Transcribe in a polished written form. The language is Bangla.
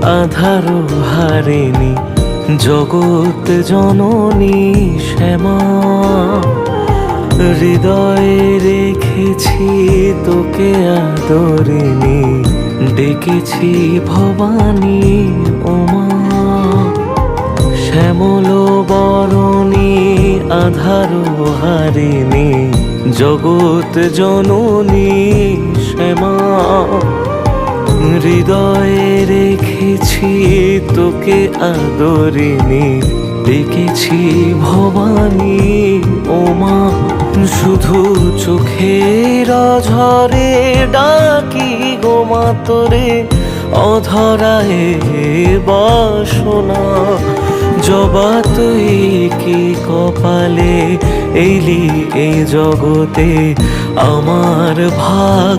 আধারো হারিনি জগৎ জননী শ্যামা। হৃদয়ে রেখেছি তোকে আদরিনি, ডেকেছি ভবানী ওমা। শ্যামল বরণী আধারো হারিনি জগৎ জননী শ্যামা। হৃদয়ে রেখেছি তোকে আদরিনি, ডেকেছি ভবানী ওমা। শুধু চোখের ঝরে ডাকি গো মা তোরে, অধরায় বাসনা। জবা তুই কি কপালে এলি এই জগতে, আমার ভাগ